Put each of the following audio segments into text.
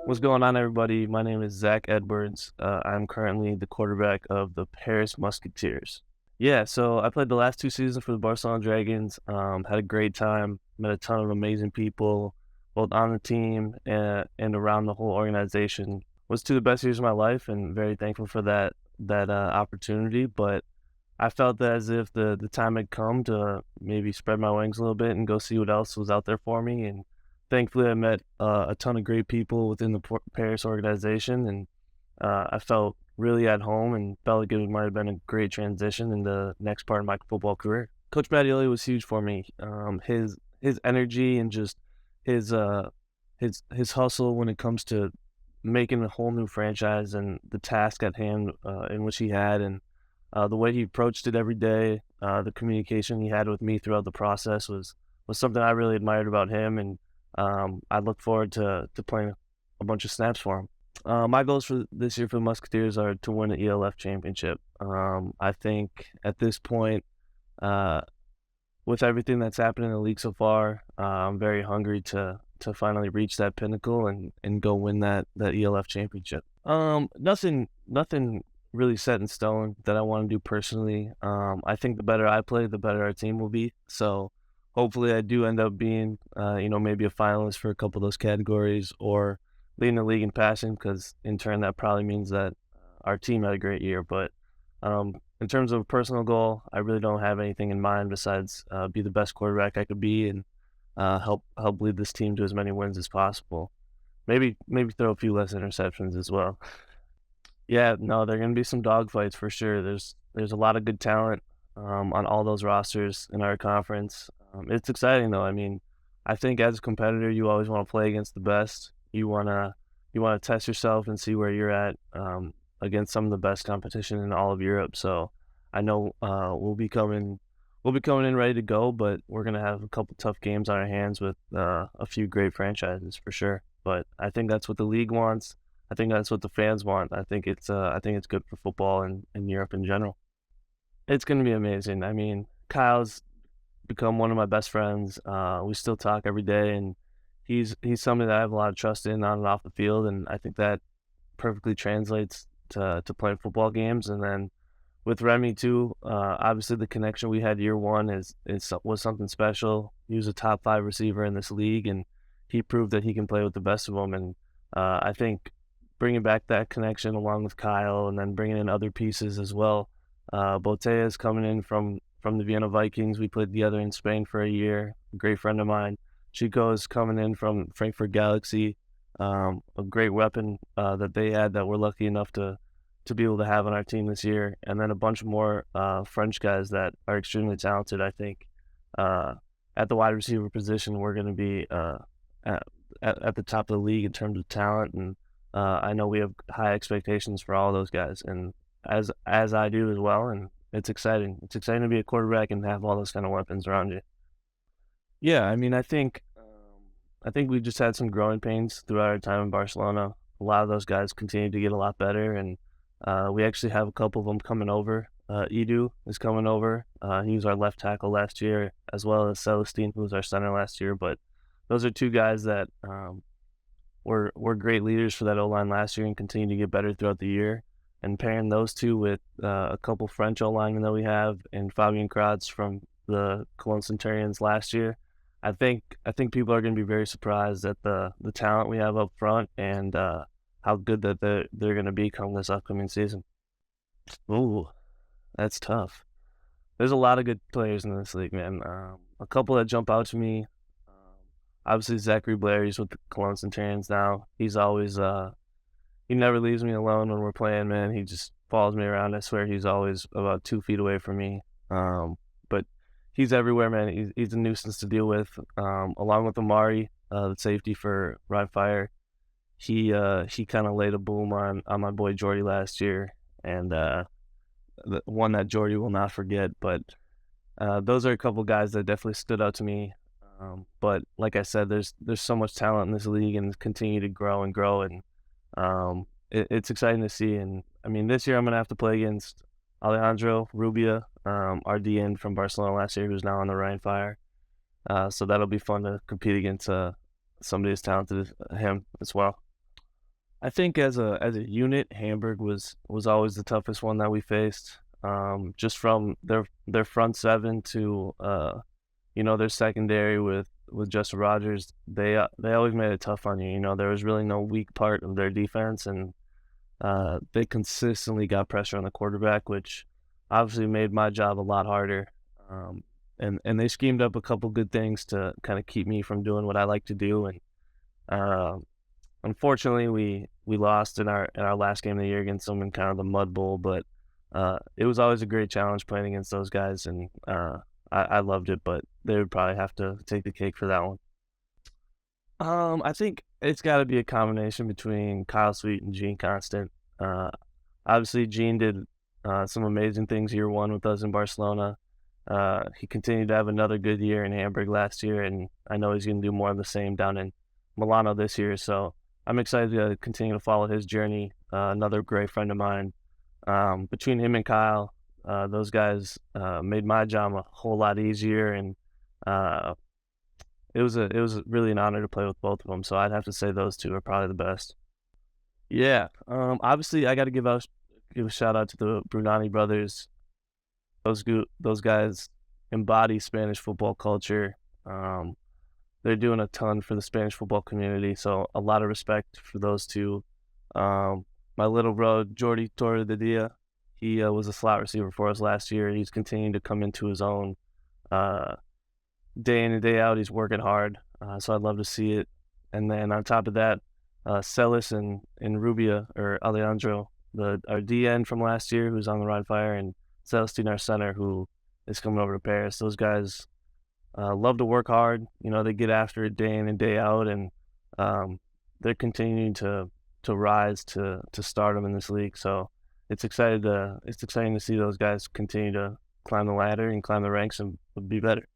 What's going on, everybody? My name is Zach Edwards. I'm currently the quarterback of the Paris Musketeers. Yeah, so I played the last 2 seasons for the Barcelona Dragons. Had a great time, met a ton of amazing people, both on the team and around the whole organization. Was two of the best years of my life, and very thankful for that opportunity. But I felt as if the time had come to maybe spread my wings a little bit and go see what else was out there for me. And thankfully, I met a ton of great people within the Paris organization, and I felt really at home and felt like it might have been a great transition in the next part of my football career. Coach Mattioli was huge for me. His energy and just his his hustle when it comes to making a whole new franchise and the task at hand in which he had, and the way he approached it every day, the communication he had with me throughout the process was something I really admired about him, and I look forward to playing a bunch of snaps for him. My goals for this year for the Musketeers are to win an ELF championship. I think at this point, uh, with everything that's happened in the league so far, I'm very hungry to finally reach that pinnacle and go win that ELF championship. Nothing really set in stone that I want to do personally. I think the better I play, the better our team will be. So hopefully, I do end up being, maybe a finalist for a couple of those categories or leading the league in passing, because in turn that probably means that our team had a great year. But in terms of a personal goal, I really don't have anything in mind besides be the best quarterback I could be and help lead this team to as many wins as possible. Maybe throw a few less interceptions as well. Yeah, no, there are gonna be some dogfights for sure. There's a lot of good talent on all those rosters in our conference. It's exciting though. I mean, I think as a competitor, you always want to play against the best. You wanna test yourself and see where you're at against some of the best competition in all of Europe. So I know we'll be coming in ready to go, but we're gonna have a couple tough games on our hands with a few great franchises for sure. But I think that's what the league wants. I think that's what the fans want. I think it's good for football and Europe in general. It's gonna be amazing. I mean, Kyle's become one of my best friends. We still talk every day, and he's somebody that I have a lot of trust in on and off the field, and I think that perfectly translates to playing football games. And then with Remy too, obviously the connection we had year one was something special. He was a top 5 receiver in this league, and he proved that he can play with the best of them. And I think bringing back that connection along with Kyle, and then bringing in other pieces as well. Botea is coming in from the Vienna Vikings. We played together in Spain for a year. A great friend of mine. Chico is coming in from Frankfurt Galaxy. A great weapon that they had that we're lucky enough to be able to have on our team this year, and then a bunch more French guys that are extremely talented. I think at the wide receiver position, we're going to be at, at the top of the league in terms of talent, and I know we have high expectations for all those guys, and as I do as well. And it's exciting. It's exciting to be a quarterback and have all those kind of weapons around you. Yeah, I mean, I think we just had some growing pains throughout our time in Barcelona. A lot of those guys continue to get a lot better, and we actually have a couple of them coming over. Edu is coming over. He was our left tackle last year, as well as Celestine, who was our center last year. But those are two guys that were great leaders for that O-line last year and continue to get better throughout the year. And pairing those two with a couple French O-linemen that we have and Fabian Kratz from the Cologne Centurions last year, I think people are going to be very surprised at the talent we have up front, and how good that they're going to be come this upcoming season. Ooh, that's tough. There's a lot of good players in this league, man. A couple that jump out to me. Obviously, Zachary Blair. He's with the Cologne Centurions now. He's always he never leaves me alone when we're playing, man. He just follows me around. I swear he's always about 2 feet away from me. But he's everywhere, man. He's a nuisance to deal with. Along with Amari, the safety for Ryan Fire, he kind of laid a boom on my boy Jordy last year, and the one that Jordy will not forget. But those are a couple guys that definitely stood out to me. But like I said, there's so much talent in this league and continue to grow and grow, and it's exciting to see. And I mean, this year I'm gonna have to play against Alejandro Rubia, our DN from Barcelona last year, who's now on the Ryan Fire. So that'll be fun to compete against somebody as talented as him as well. I think as a unit, Hamburg was always the toughest one that we faced. Just from their front seven to their secondary with Justin Rogers, they always made it tough on you. There was really no weak part of their defense, and they consistently got pressure on the quarterback, which obviously made my job a lot harder. Um, and they schemed up a couple good things to kind of keep me from doing what I like to do. And uh, unfortunately, we lost in our last game of the year against them in kind of the mud bowl. But it was always a great challenge playing against those guys, and I loved it. But they would probably have to take the cake for that one. I think it's got to be a combination between Kyle Sweet and Gene Constant. Uh, Obviously, Gene did some amazing things year one with us in Barcelona. He continued to have another good year in Hamburg last year, and I know he's going to do more of the same down in Milano this year. So I'm excited to continue to follow his journey. Another great friend of mine. Between him and Kyle, those guys made my job a whole lot easier, and uh, it was really an honor to play with both of them. So I'd have to say those two are probably the best. Yeah. Obviously, I got to give a shout out to the Brunani brothers. Those guys embody Spanish football culture. Um, they're doing a ton for the Spanish football community, so a lot of respect for those two. Um, my little bro Jordi Torre de Dia, he was a slot receiver for us last year. He's continuing to come into his own. Uh, Day in and day out, he's working hard. So I'd love to see it. And then on top of that, Celis and Rubia or Alejandro, our DN from last year, who's on the Ride Fire, and Celestine, our center, who is coming over to Paris. Those guys love to work hard. They get after it day in and day out, and um, they're continuing to rise to stardom in this league. So it's exciting to see those guys continue to climb the ladder and climb the ranks and be better.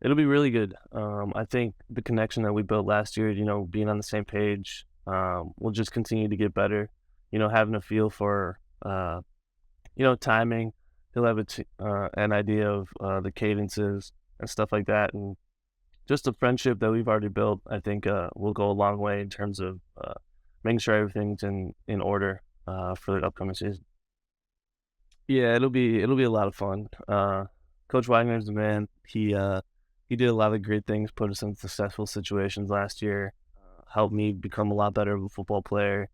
It'll be really good. I think the connection that we built last year, being on the same page, will just continue to get better. Having a feel for, timing. He'll have an idea of the cadences and stuff like that. And just the friendship that we've already built, I think, will go a long way in terms of making sure everything's in order for the upcoming season. Yeah, it'll be a lot of fun. Coach Wagner's the man. He did a lot of great things, put us in successful situations last year, helped me become a lot better of a football player,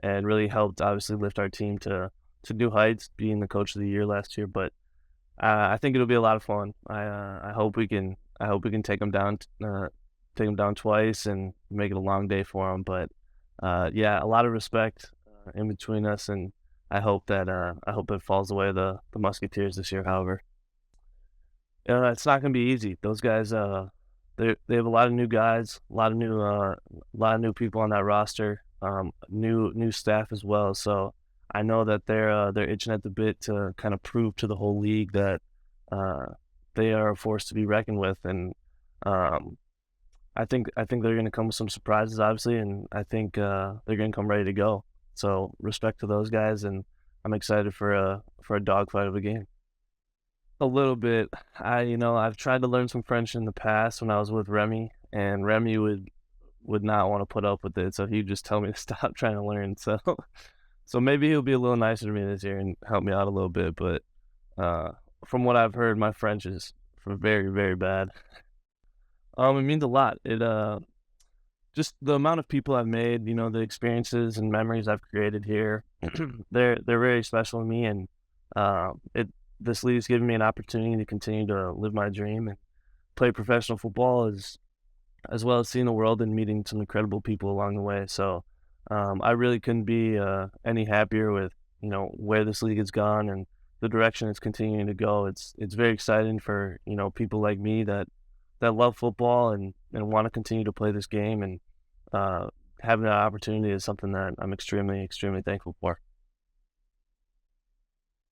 and really helped obviously lift our team to new heights, being the coach of the year last year. But I think it'll be a lot of fun. I hope we can take them down twice and make it a long day for them. But yeah, a lot of respect in between us, and I hope it falls away the Musketeers this year. However, it's not gonna be easy. Those guys, they have a lot of new guys, a lot of new people on that roster, new staff as well. So I know that they're itching at the bit to kind of prove to the whole league that uh, they are a force to be reckoned with. And um, I think they're gonna come with some surprises, obviously, and I think they're gonna come ready to go. So respect to those guys, and I'm excited for a dogfight of a game. A little bit. I've tried to learn some French in the past when I was with Remy, and Remy would not want to put up with it, so he'd just tell me to stop trying to learn. So, so maybe he'll be a little nicer to me this year and help me out a little bit. But uh, from what I've heard, my French is very, very bad. It means a lot. It just the amount of people I've made, the experiences and memories I've created here, they're very special to me, and it this league's given me an opportunity to continue to live my dream and play professional football as well as seeing the world and meeting some incredible people along the way. So I really couldn't be any happier with where this league has gone and the direction it's continuing to go. It's very exciting for people like me that love football and want to continue to play this game, and uh, having that opportunity is something that I'm extremely thankful for.